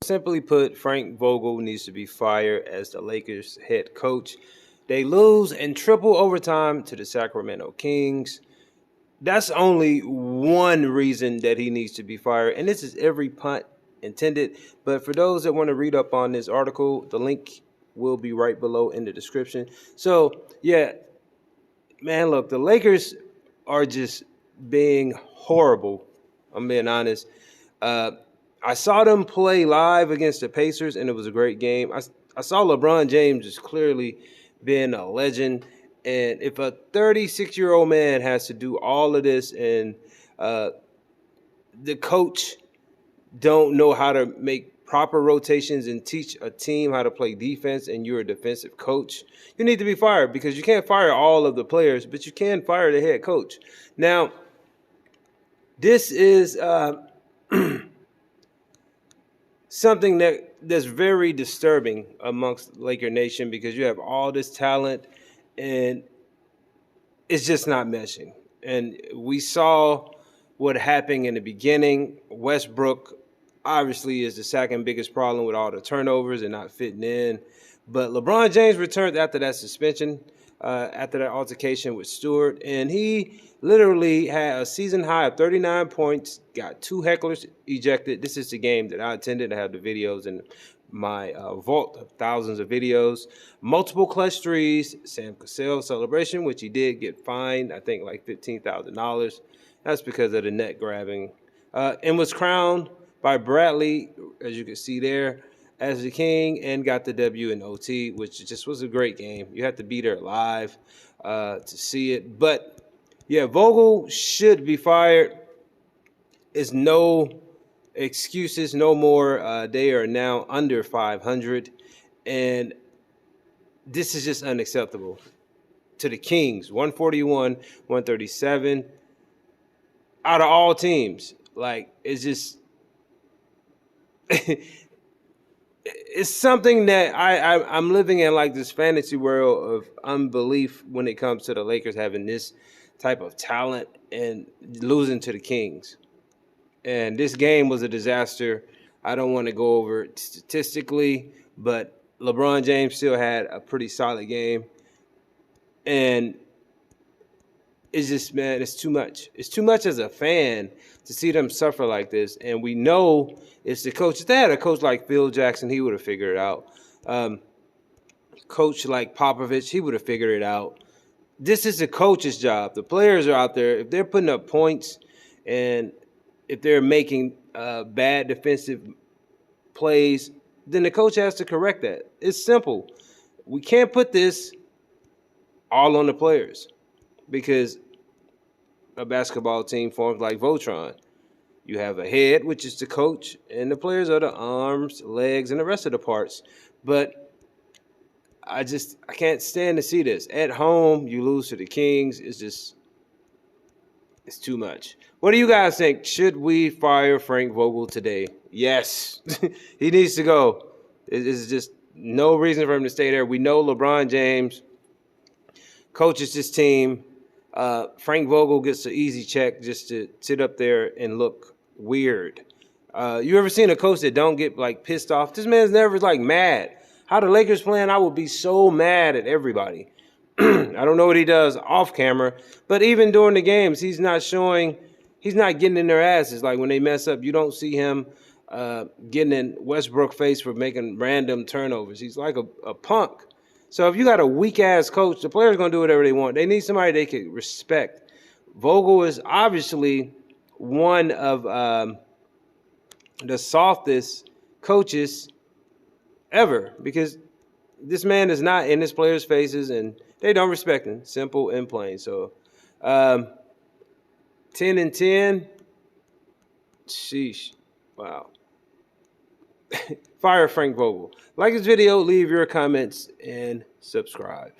simply put, Frank Vogel needs to be fired as the Lakers head coach. They lose in triple overtime to the Sacramento Kings. That's only one reason that he needs to be fired. And this is every punt intended. But for those that want to read up on this article, the link will be right below in the description. So, yeah, man, look, the Lakers are just being horrible. I'm being honest. Uh, I saw them play live against the Pacers, and it was a great game. I saw LeBron James just clearly being a legend. And if a 36-year-old man has to do all of this and the coach don't know how to make proper rotations and teach a team how to play defense, and you're a defensive coach, you need to be fired, because you can't fire all of the players, but you can fire the head coach. Now, this is something that's very disturbing amongst Laker Nation, because you have all this talent and it's just not meshing. And we saw what happened in the beginning. Westbrook obviously is the second biggest problem with all the turnovers and not fitting in. But LeBron James returned after that suspension, after that altercation with Stewart, and he literally had a season high of 39 points, got 2 hecklers ejected. This is the game that I attended. I have the videos in my vault of thousands of videos. Multiple clutch threes, Sam Cassell celebration, which he did get fined, I think like $15,000. That's because of the net grabbing. And was crowned by Bradley, as you can see there, as the king, and got the W in OT, which just was a great game. You have to be there live to see it. But, yeah, Vogel should be fired. It's no excuses, no more. They are now under 500, and this is just unacceptable. To the Kings, 141, 137. Out of all teams, like, it's just it's something that I'm living in, like, this fantasy world of unbelief when it comes to the Lakers having this type of talent and losing to the Kings. And this game was a disaster. I don't want to go over it statistically, but LeBron James still had a pretty solid game. And it's just, man, it's too much. It's too much as a fan to see them suffer like this. And we know it's the coach. If they had a coach like Phil Jackson, he would have figured it out. Coach like Popovich, he would have figured it out. This is the coach's job. The players are out there. If they're putting up points and if they're making bad defensive plays, then the coach has to correct that. It's simple. We can't put this all on the players, because a basketball team forms like Voltron. You have a head, which is the coach, and the players are the arms, legs, and the rest of the parts. But I can't stand to see this. At home, you lose to the Kings. It's too much. What do you guys think? Should we fire Frank Vogel today? Yes. He needs to go. There's just no reason for him to stay there. We know LeBron James coaches this team. Frank Vogel gets an easy check just to sit up there and look weird. You ever seen a coach that don't get, like, pissed off? This man's never, like, mad. How the Lakers playing, I would be so mad at everybody. I don't know what he does off camera, but even during the games, he's not getting in their asses. Like, when they mess up, you don't see him getting in Westbrook face for making random turnovers. He's like a punk. So if you got a weak-ass coach, the players going to do whatever they want. They need somebody they can respect. Vogel is obviously one of the softest coaches ever, because this man is not in his players' faces, and they don't respect him. Simple and plain. So 10-10. Sheesh. Wow. Fire Frank Vogel. Like this video, leave your comments, and subscribe.